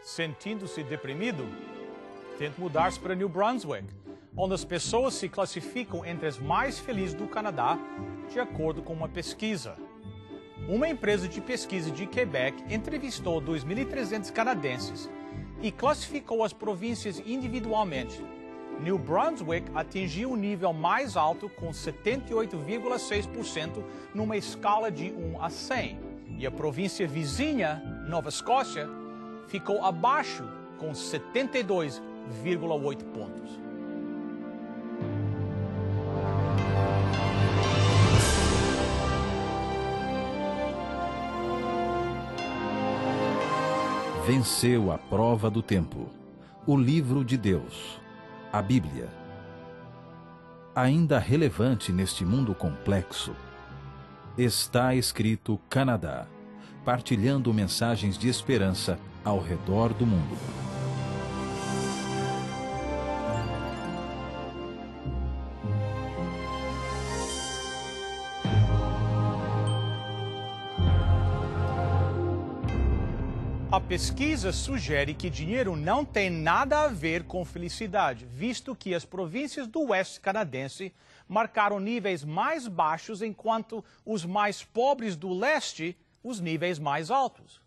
Sentindo-se deprimido? Tente mudar-se para New Brunswick, onde as pessoas se classificam entre as mais felizes do Canadá, de acordo com uma pesquisa. Uma empresa de pesquisa de Quebec entrevistou 2.300 canadenses e classificou as províncias individualmente. New Brunswick atingiu o nível mais alto com 78,6% numa escala de 1 a 100. E a província vizinha, Nova Escócia, ficou abaixo com 72,8 pontos. Venceu a prova do tempo. O livro de Deus, a Bíblia. Ainda relevante neste mundo complexo, está escrito Canadá, partilhando mensagens de esperança ao redor do mundo. A pesquisa sugere que dinheiro não tem nada a ver com felicidade, visto que as províncias do oeste canadense marcaram níveis mais baixos, enquanto os mais pobres do leste, os níveis mais altos.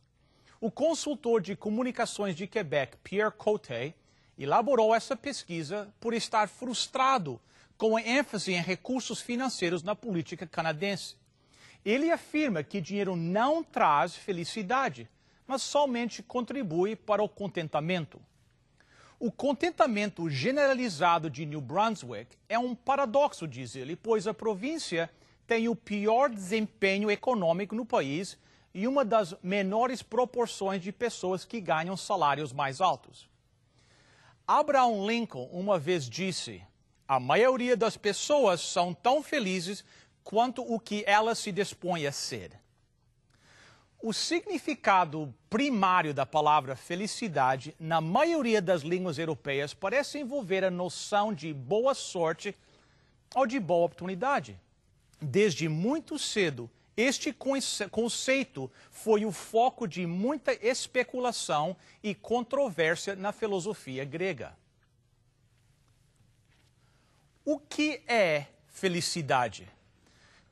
O consultor de comunicações de Quebec, Pierre Cote, elaborou essa pesquisa por estar frustrado com a ênfase em recursos financeiros na política canadense. Ele afirma que dinheiro não traz felicidade, mas somente contribui para o contentamento. O contentamento generalizado de New Brunswick é um paradoxo, diz ele, pois a província tem o pior desempenho econômico no país e uma das menores proporções de pessoas que ganham salários mais altos. Abraham Lincoln uma vez disse: "A maioria das pessoas são tão felizes quanto o que elas se dispõem a ser." O significado primário da palavra felicidade, na maioria das línguas europeias, parece envolver a noção de boa sorte ou de boa oportunidade. Desde muito cedo, este conceito foi o foco de muita especulação e controvérsia na filosofia grega. O que é felicidade?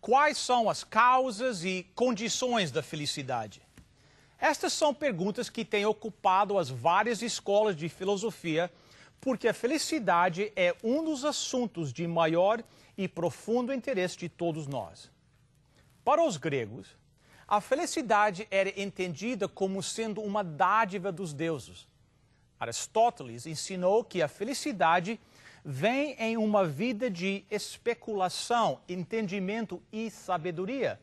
Quais são as causas e condições da felicidade? Estas são perguntas que têm ocupado as várias escolas de filosofia, porque a felicidade é um dos assuntos de maior e profundo interesse de todos nós. Para os gregos, a felicidade era entendida como sendo uma dádiva dos deuses. Aristóteles ensinou que a felicidade vem em uma vida de especulação, entendimento e sabedoria,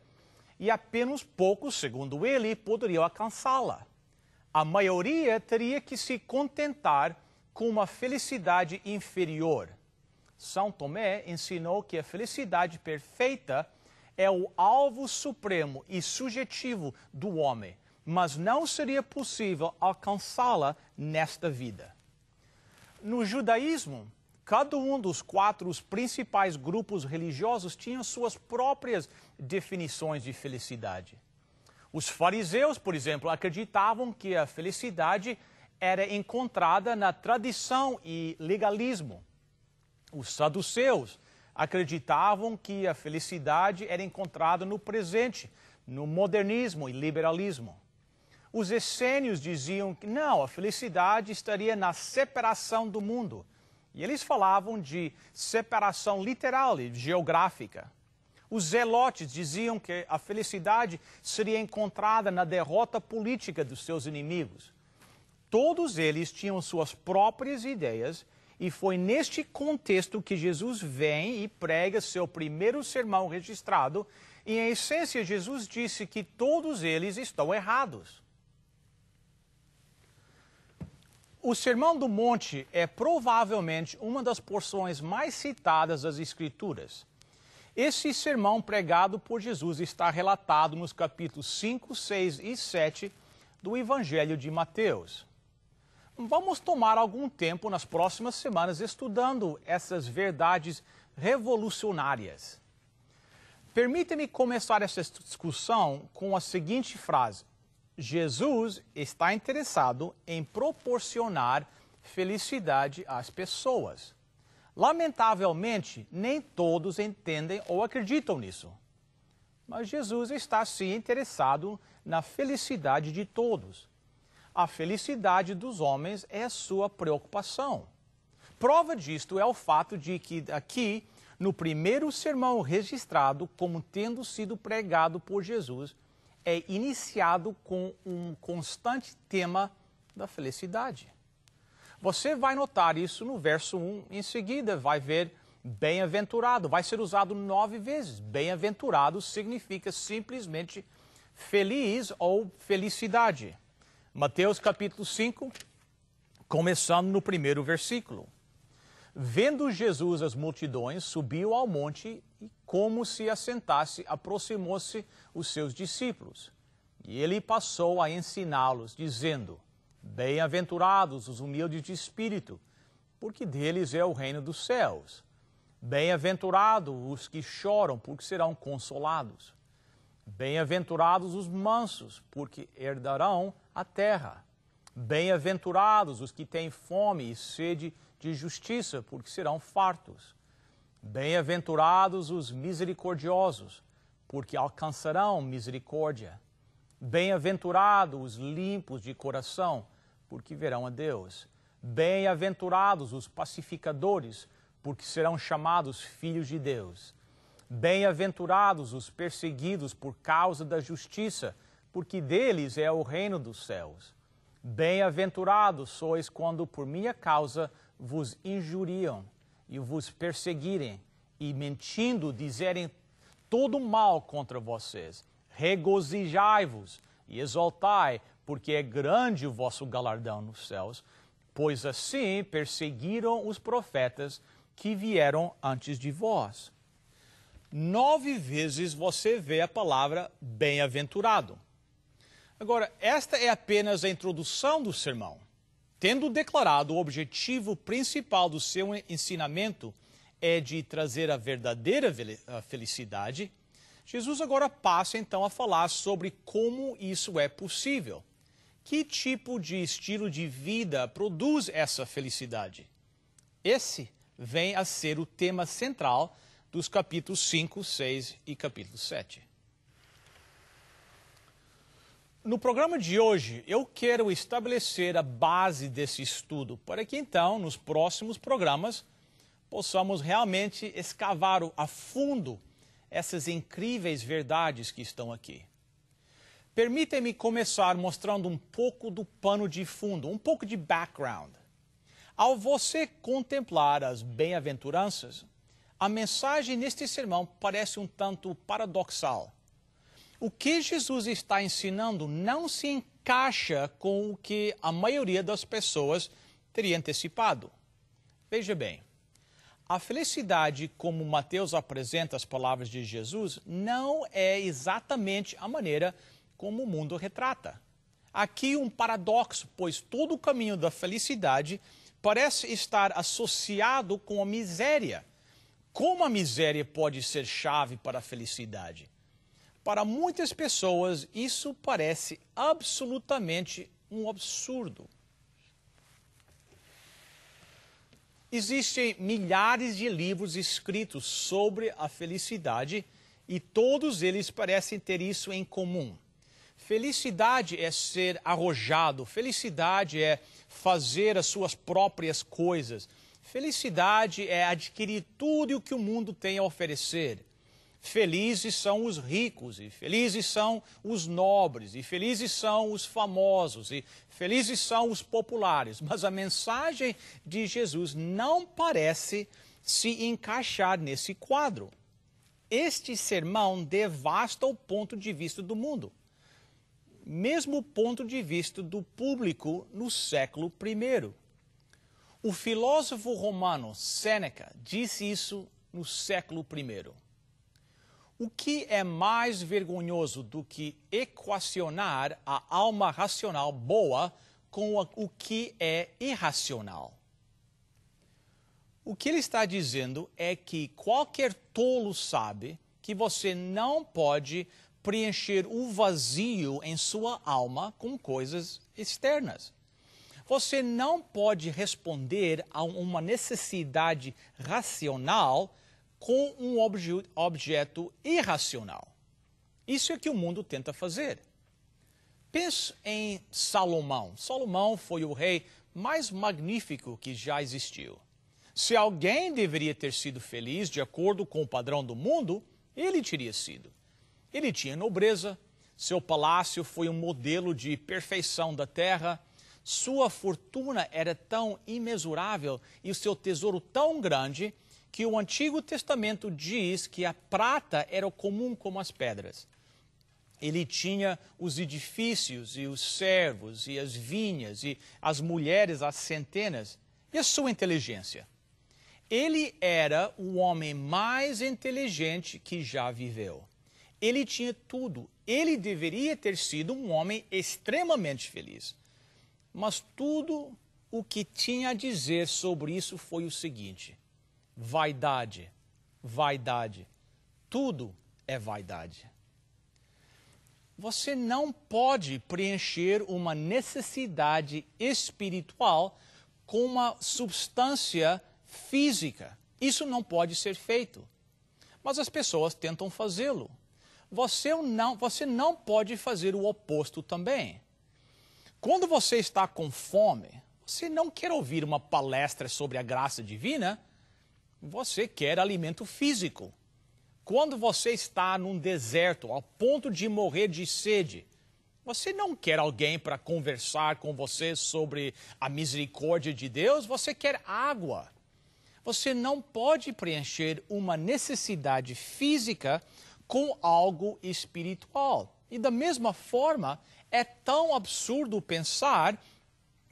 e apenas poucos, segundo ele, poderiam alcançá-la. A maioria teria que se contentar com uma felicidade inferior. São Tomé ensinou que a felicidade perfeita é o alvo supremo e subjetivo do homem, mas não seria possível alcançá-la nesta vida. No judaísmo, cada um dos 4 principais grupos religiosos tinha suas próprias definições de felicidade. Os fariseus, por exemplo, acreditavam que a felicidade era encontrada na tradição e legalismo. Os saduceus acreditavam que a felicidade era encontrada no presente, no modernismo e liberalismo. Os essênios diziam que não, a felicidade estaria na separação do mundo. E eles falavam de separação literal e geográfica. Os zelotes diziam que a felicidade seria encontrada na derrota política dos seus inimigos. Todos eles tinham suas próprias ideias, e foi neste contexto que Jesus vem e prega seu primeiro sermão registrado, e em essência Jesus disse que todos eles estão errados. O Sermão do Monte é provavelmente uma das porções mais citadas das Escrituras. Esse sermão pregado por Jesus está relatado nos capítulos 5, 6 e 7 do Evangelho de Mateus. Vamos tomar algum tempo nas próximas semanas estudando essas verdades revolucionárias. Permita-me começar essa discussão com a seguinte frase: Jesus está interessado em proporcionar felicidade às pessoas. Lamentavelmente, nem todos entendem ou acreditam nisso. Mas Jesus está, sim, interessado na felicidade de todos. A felicidade dos homens é a sua preocupação. Prova disto é o fato de que aqui, no primeiro sermão registrado como tendo sido pregado por Jesus, é iniciado com um constante tema da felicidade. Você vai notar isso no verso 1, em seguida vai ver bem-aventurado, vai ser usado 9 vezes. Bem-aventurado significa simplesmente feliz ou felicidade. Mateus capítulo 5, começando no primeiro versículo. Vendo Jesus as multidões, subiu ao monte e, como se assentasse, aproximou-se os seus discípulos. E ele passou a ensiná-los, dizendo: Bem-aventurados os humildes de espírito, porque deles é o reino dos céus. Bem-aventurados os que choram, porque serão consolados. Bem-aventurados os mansos, porque herdarão a terra. Bem-aventurados os que têm fome e sede de justiça, porque serão fartos. Bem-aventurados os misericordiosos, porque alcançarão misericórdia. Bem-aventurados os limpos de coração, porque verão a Deus. Bem-aventurados os pacificadores, porque serão chamados filhos de Deus. Bem-aventurados os perseguidos por causa da justiça, porque deles é o reino dos céus. Bem-aventurados sois quando por minha causa vos injuriam e vos perseguirem e mentindo dizerem todo mal contra vocês. Regozijai-vos e exaltai, porque é grande o vosso galardão nos céus, pois assim perseguiram os profetas que vieram antes de vós. 9 vezes você vê a palavra bem-aventurado. Agora, esta é apenas a introdução do sermão. Tendo declarado o objetivo principal do seu ensinamento é de trazer a verdadeira felicidade, Jesus agora passa então a falar sobre como isso é possível. Que tipo de estilo de vida produz essa felicidade? Esse vem a ser o tema central dos capítulos 5, 6 e capítulo 7. No programa de hoje, eu quero estabelecer a base desse estudo, para que então, nos próximos programas, possamos realmente escavar a fundo essas incríveis verdades que estão aqui. Permitem-me começar mostrando um pouco do pano de fundo, um pouco de background. Ao você contemplar as bem-aventuranças, a mensagem neste sermão parece um tanto paradoxal. O que Jesus está ensinando não se encaixa com o que a maioria das pessoas teria antecipado. Veja bem, a felicidade, como Mateus apresenta as palavras de Jesus, não é exatamente a maneira como o mundo retrata. Aqui um paradoxo, pois todo o caminho da felicidade parece estar associado com a miséria. Como a miséria pode ser chave para a felicidade? Para muitas pessoas, isso parece absolutamente um absurdo. Existem milhares de livros escritos sobre a felicidade e todos eles parecem ter isso em comum. Felicidade é ser arrojado, felicidade é fazer as suas próprias coisas, felicidade é adquirir tudo o que o mundo tem a oferecer. Felizes são os ricos, e felizes são os nobres, e felizes são os famosos, e felizes são os populares. Mas a mensagem de Jesus não parece se encaixar nesse quadro. Este sermão devasta o ponto de vista do mundo, mesmo o ponto de vista do público no século I. O filósofo romano Sêneca disse isso no século I. O que é mais vergonhoso do que equacionar a alma racional boa com o que é irracional? O que ele está dizendo é que qualquer tolo sabe que você não pode preencher o vazio em sua alma com coisas externas. Você não pode responder a uma necessidade racional com um objeto irracional. Isso é que o mundo tenta fazer. Pense em Salomão. Salomão foi o rei mais magnífico que já existiu. Se alguém deveria ter sido feliz de acordo com o padrão do mundo, ele teria sido. Ele tinha nobreza, seu palácio foi um modelo de perfeição da terra, sua fortuna era tão imensurável e o seu tesouro tão grande que o Antigo Testamento diz que a prata era comum como as pedras. Ele tinha os edifícios e os servos e as vinhas e as mulheres às centenas e a sua inteligência. Ele era o homem mais inteligente que já viveu. Ele tinha tudo. Ele deveria ter sido um homem extremamente feliz. Mas tudo o que tinha a dizer sobre isso foi o seguinte: vaidade, vaidade. Tudo é vaidade. Você não pode preencher uma necessidade espiritual com uma substância física. Isso não pode ser feito. Mas as pessoas tentam fazê-lo. Você não pode fazer o oposto também. Quando você está com fome, você não quer ouvir uma palestra sobre a graça divina, você quer alimento físico. Quando você está num deserto, ao ponto de morrer de sede, você não quer alguém para conversar com você sobre a misericórdia de Deus, você quer água. Você não pode preencher uma necessidade física com algo espiritual. E da mesma forma, é tão absurdo pensar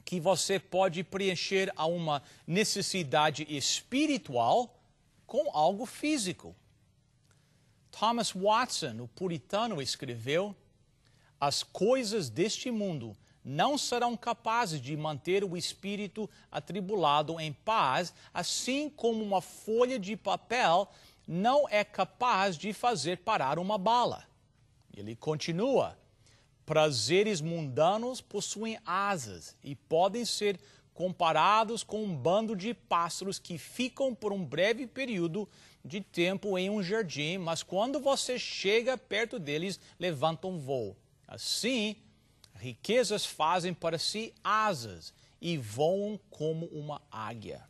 que você pode preencher uma necessidade espiritual com algo físico. Thomas Watson, o puritano, escreveu: as coisas deste mundo não serão capazes de manter o espírito atribulado em paz, assim como uma folha de papel não é capaz de fazer parar uma bala. Ele continua: prazeres mundanos possuem asas e podem ser comparados com um bando de pássaros que ficam por um breve período de tempo em um jardim, mas quando você chega perto deles, levantam voo. Assim, riquezas fazem para si asas e voam como uma águia.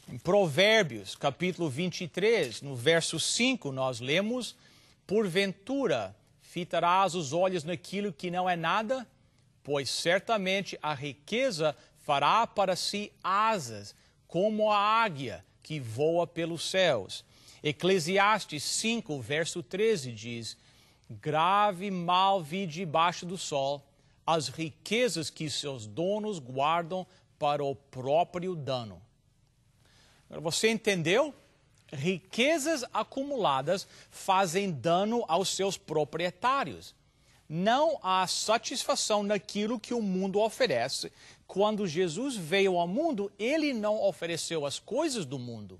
Em Provérbios, capítulo 23, no verso 5, nós lemos: porventura, fitarás os olhos naquilo que não é nada? Pois certamente a riqueza fará para si asas, como a águia que voa pelos céus. Eclesiastes 5, verso 13 diz: grave mal vi debaixo do sol, as riquezas que seus donos guardam para o próprio dano. Você entendeu? Riquezas acumuladas fazem dano aos seus proprietários. Não há satisfação naquilo que o mundo oferece. Quando Jesus veio ao mundo, ele não ofereceu as coisas do mundo.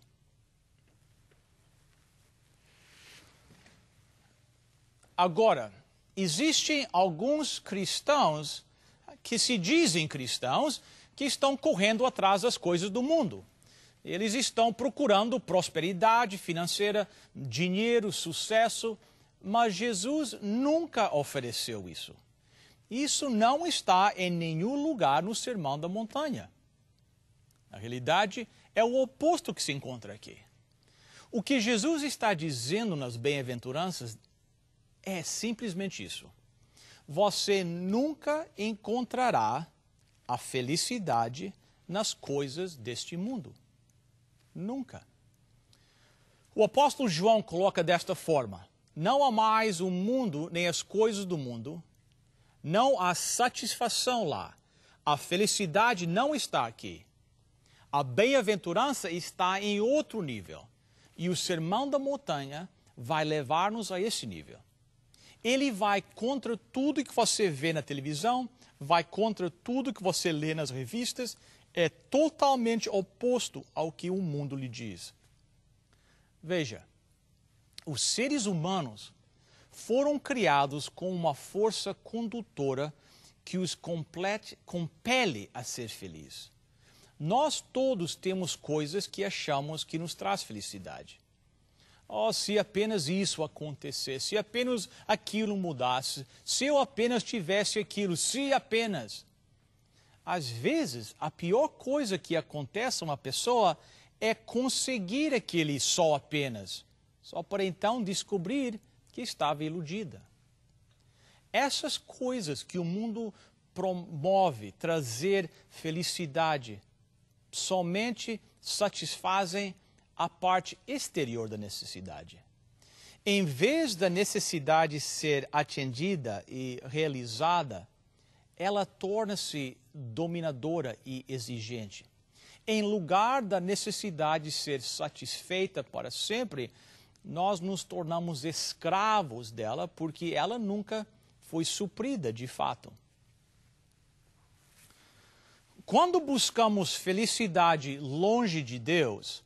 Agora, existem alguns cristãos que se dizem cristãos que estão correndo atrás das coisas do mundo. Eles estão procurando prosperidade financeira, dinheiro, sucesso, mas Jesus nunca ofereceu isso. Isso não está em nenhum lugar no Sermão da Montanha. Na realidade, é o oposto que se encontra aqui. O que Jesus está dizendo nas bem-aventuranças é simplesmente isso. Você nunca encontrará a felicidade nas coisas deste mundo. Nunca. O apóstolo João coloca desta forma: não há mais o mundo nem as coisas do mundo, não há satisfação lá, a felicidade não está aqui. A bem-aventurança está em outro nível, e o Sermão da Montanha vai levar-nos a esse nível. Ele vai contra tudo que você vê na televisão, vai contra tudo que você lê nas revistas, é totalmente oposto ao que o mundo lhe diz. Veja, os seres humanos foram criados com uma força condutora que os compele a ser feliz. Nós todos temos coisas que achamos que nos traz felicidade. Oh, se apenas isso acontecesse, se apenas aquilo mudasse, se eu apenas tivesse aquilo, se apenas. Às vezes, a pior coisa que acontece a uma pessoa é conseguir aquele só apenas, só para então descobrir que estava iludida. Essas coisas que o mundo promove trazer felicidade somente satisfazem a parte exterior da necessidade. Em vez da necessidade ser atendida e realizada, ela torna-se dominadora e exigente. Em lugar da necessidade ser satisfeita para sempre, nós nos tornamos escravos dela porque ela nunca foi suprida de fato. Quando buscamos felicidade longe de Deus,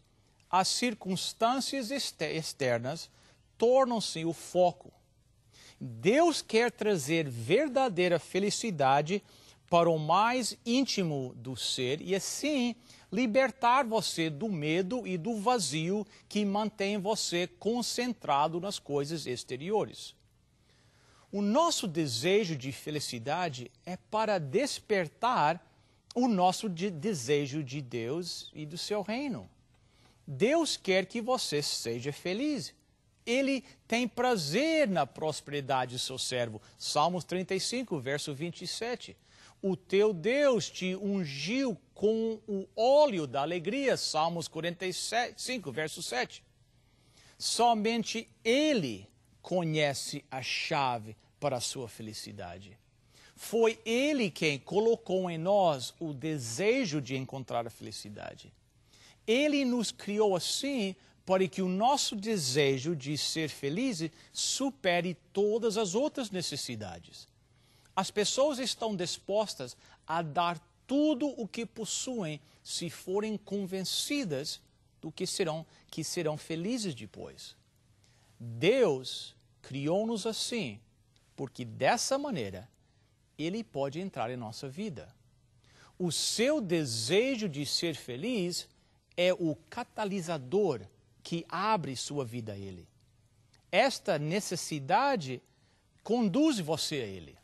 as circunstâncias externas tornam-se o foco. Deus quer trazer verdadeira felicidade para o mais íntimo do ser e assim libertar você do medo e do vazio que mantém você concentrado nas coisas exteriores. O nosso desejo de felicidade é para despertar o nosso desejo de Deus e do seu reino. Deus quer que você seja feliz. Ele tem prazer na prosperidade do seu servo. Salmos 35, verso 27. O teu Deus te ungiu com o óleo da alegria. Salmos 45, verso 7. Somente Ele conhece a chave para a sua felicidade. Foi Ele quem colocou em nós o desejo de encontrar a felicidade. Ele nos criou assim para que o nosso desejo de ser feliz supere todas as outras necessidades. As pessoas estão dispostas a dar tudo o que possuem se forem convencidas do que serão felizes depois. Deus criou-nos assim, porque dessa maneira Ele pode entrar em nossa vida. O seu desejo de ser feliz é o catalisador que abre sua vida a Ele. Esta necessidade conduz você a Ele.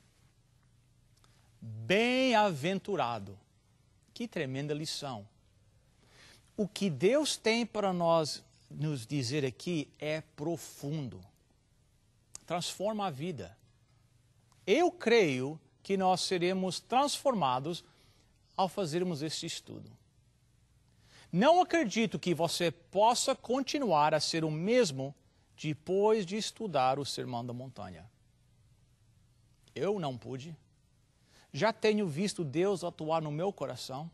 Bem-aventurado. Que tremenda lição. O que Deus tem para nos dizer aqui é profundo. Transforma a vida. Eu creio que nós seremos transformados ao fazermos este estudo. Não acredito que você possa continuar a ser o mesmo depois de estudar o Sermão da Montanha. Eu não pude. Já tenho visto Deus atuar no meu coração.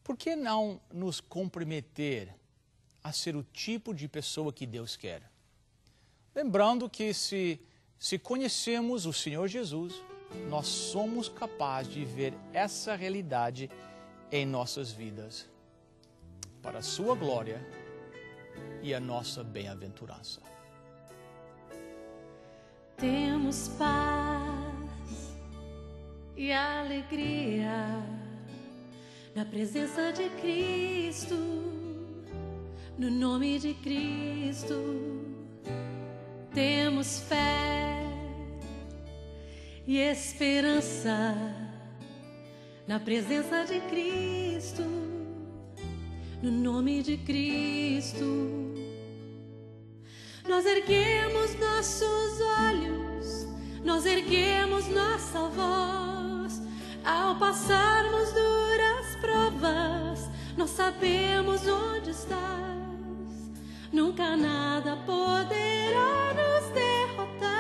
Por que não nos comprometer a ser o tipo de pessoa que Deus quer? Lembrando que se conhecemos o Senhor Jesus, nós somos capazes de ver essa realidade em nossas vidas, para a sua glória e a nossa bem-aventurança. Temos paz e alegria na presença de Cristo, no nome de Cristo. Temos fé e esperança na presença de Cristo, no nome de Cristo. Nós erguemos nossos olhos, nós erguemos nossa voz. Ao passarmos duras provas, nós sabemos onde estás. Nunca nada poderá nos derrotar.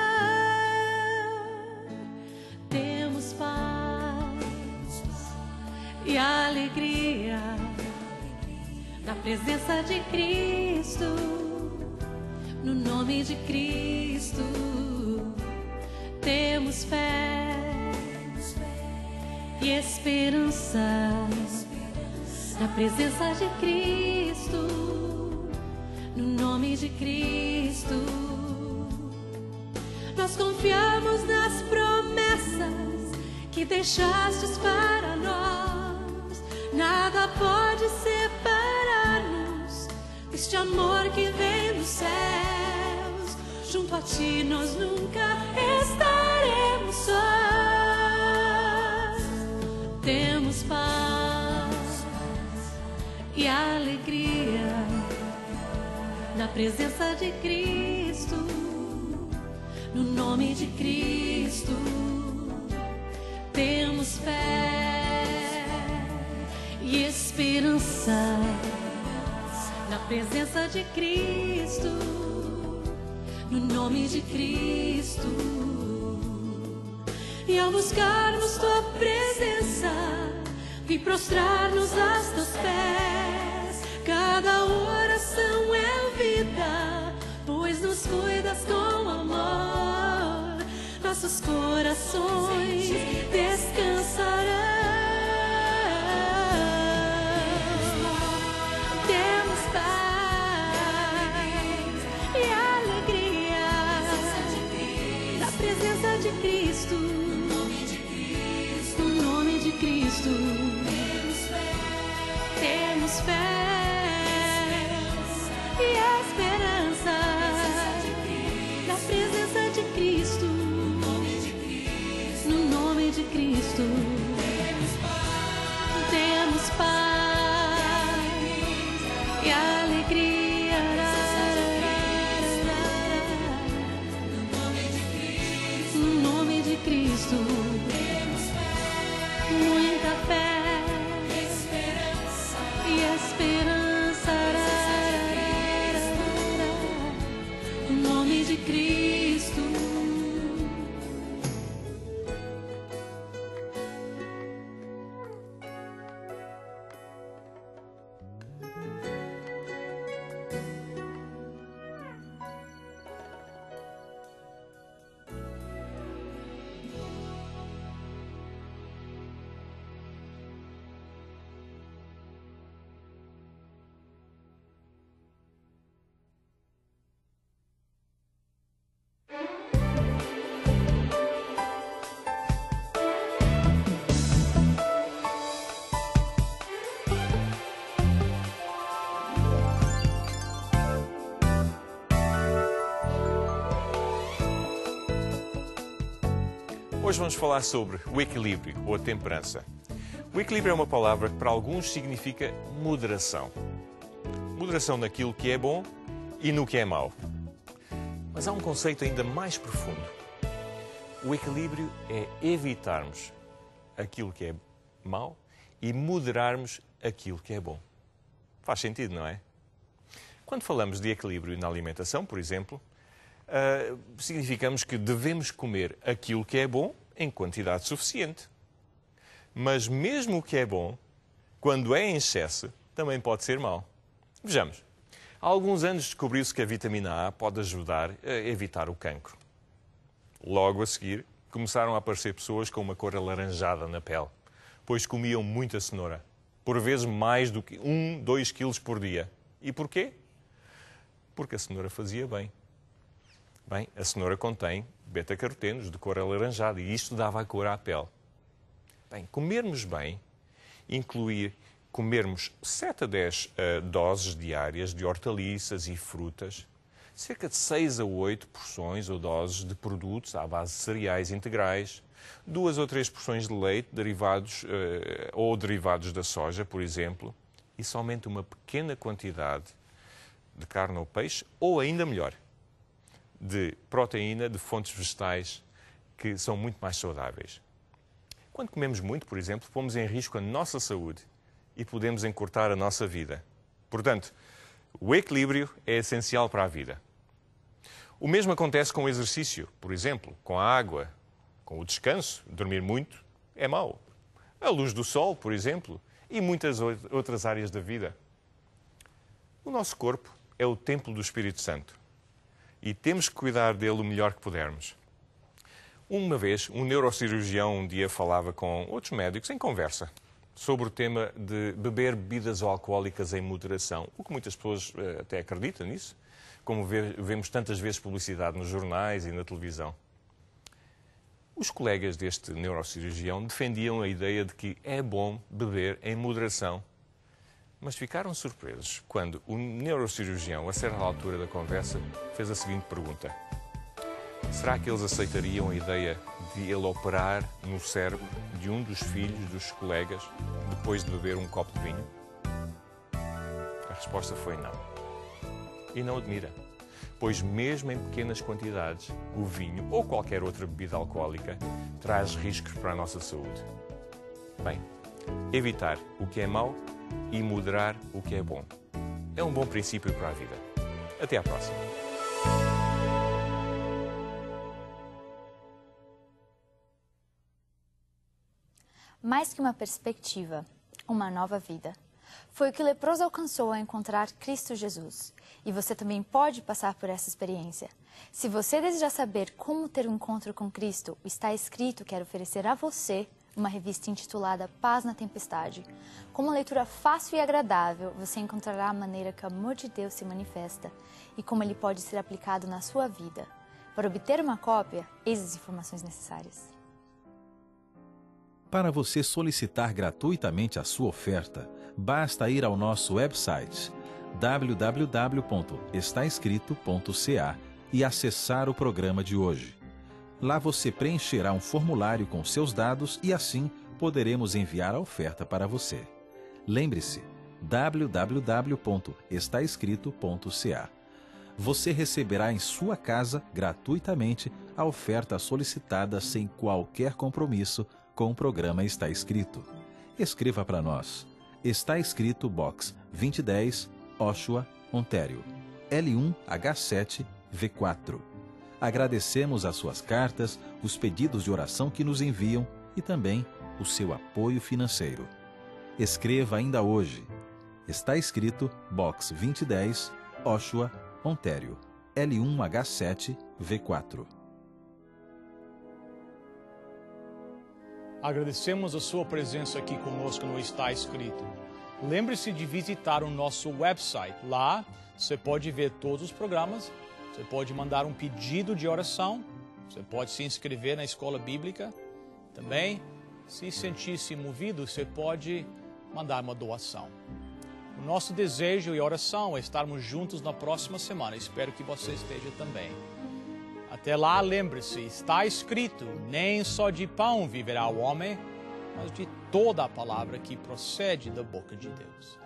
Temos paz e alegria na presença de Cristo, no nome de Cristo. Temos fé e esperança na presença de Cristo, no nome de Cristo. nós confiamos nas promessas que deixastes para nós. Nada pode separar-nos deste amor que vem dos céus. Junto a ti nós nunca estaremos sós. Temos paz e alegria na presença de Cristo, no nome de Cristo. Temos fé e esperança na presença de Cristo, no nome de Cristo. E ao buscarmos tua presença, vim prostrar-nos aos teus pés. Cada oração é vida, pois nos cuidas com amor. Nossos corações descansarão. Temos paz e alegria na presença de Cristo, no nome de Cristo. Temos fé e esperança na presença de Cristo, no nome de Cristo. Temos paz e alegria no nome de Cristo. Muita fé e esperança no nome de Cristo. Hoje vamos falar sobre o equilíbrio ou a temperança. O equilíbrio é uma palavra que para alguns significa moderação. Moderação naquilo que é bom e no que é mau. Mas há um conceito ainda mais profundo. O equilíbrio é evitarmos aquilo que é mau e moderarmos aquilo que é bom. Faz sentido, não é? Quando falamos de equilíbrio na alimentação, por exemplo, significamos que devemos comer aquilo que é bom em quantidade suficiente. Mas mesmo o que é bom, quando é em excesso, também pode ser mau. Vejamos. Há alguns anos descobriu-se que a vitamina A pode ajudar a evitar o cancro. Logo a seguir, começaram a aparecer pessoas com uma cor alaranjada na pele, pois comiam muita cenoura, por vezes mais do que 2 quilos por dia. E porquê? Porque a cenoura fazia bem. Bem, a cenoura contém beta-carotenos de cor alaranjada e isto dava a cor à pele. Bem, comermos bem inclui comermos 7 a 10 doses diárias de hortaliças e frutas, cerca de 6 a 8 porções ou doses de produtos à base de cereais integrais, 2 ou 3 porções de leite derivados ou derivados da soja, por exemplo, e somente uma pequena quantidade de carne ou peixe, ou ainda melhor, de proteína de fontes vegetais que são muito mais saudáveis. Quando comemos muito, por exemplo, pomos em risco a nossa saúde e podemos encurtar a nossa vida. Portanto, o equilíbrio é essencial para a vida. O mesmo acontece com o exercício, por exemplo, com a água, com o descanso. Dormir muito é mau. A luz do sol, por exemplo, e muitas outras áreas da vida. O nosso corpo é o templo do Espírito Santo e temos que cuidar dele o melhor que pudermos. Uma vez, um neurocirurgião um dia falava com outros médicos em conversa sobre o tema de beber bebidas alcoólicas em moderação, o que muitas pessoas até acreditam nisso, como vemos tantas vezes publicidade nos jornais e na televisão. Os colegas deste neurocirurgião defendiam a ideia de que é bom beber em moderação, mas ficaram surpresos quando o neurocirurgião, a certa altura da conversa, fez a seguinte pergunta: será que eles aceitariam a ideia de ele operar no cérebro de um dos filhos dos colegas depois de beber um copo de vinho? A resposta foi não. E não admira, pois mesmo em pequenas quantidades, o vinho ou qualquer outra bebida alcoólica traz riscos para a nossa saúde. Bem, evitar o que é mau e moderar o que é bom é um bom princípio para a vida. Até à próxima. Mais que uma perspectiva, uma nova vida. Foi o que o leproso alcançou ao encontrar Cristo Jesus. E você também pode passar por essa experiência. Se você desejar saber como ter um encontro com Cristo, o Está Escrito quer oferecer a você uma revista intitulada Paz na Tempestade. Com uma leitura fácil e agradável, você encontrará a maneira que o amor de Deus se manifesta e como ele pode ser aplicado na sua vida. Para obter uma cópia, eis as informações necessárias. Para você solicitar gratuitamente a sua oferta, basta ir ao nosso website www.estaescrito.ca e acessar o programa de hoje. Lá você preencherá um formulário com seus dados e assim poderemos enviar a oferta para você. Lembre-se, www.estaescrito.ca. Você receberá em sua casa, gratuitamente, a oferta solicitada sem qualquer compromisso com o programa Está Escrito. Escreva para nós. Está Escrito Box 2010, Oshawa, Ontário, L1H7V4. Agradecemos as suas cartas, os pedidos de oração que nos enviam e também o seu apoio financeiro. Escreva ainda hoje. Está Escrito Box 2010, Oshawa, Ontário, L1H7V4. Agradecemos a sua presença aqui conosco no Está Escrito. Lembre-se de visitar o nosso website. Lá você pode ver todos os programas, você pode mandar um pedido de oração, você pode se inscrever na escola bíblica. Também, se sentir-se movido, você pode mandar uma doação. O nosso desejo e oração é estarmos juntos na próxima semana. Espero que você esteja também. Até lá, lembre-se, está escrito, nem só de pão viverá o homem, mas de toda a palavra que procede da boca de Deus.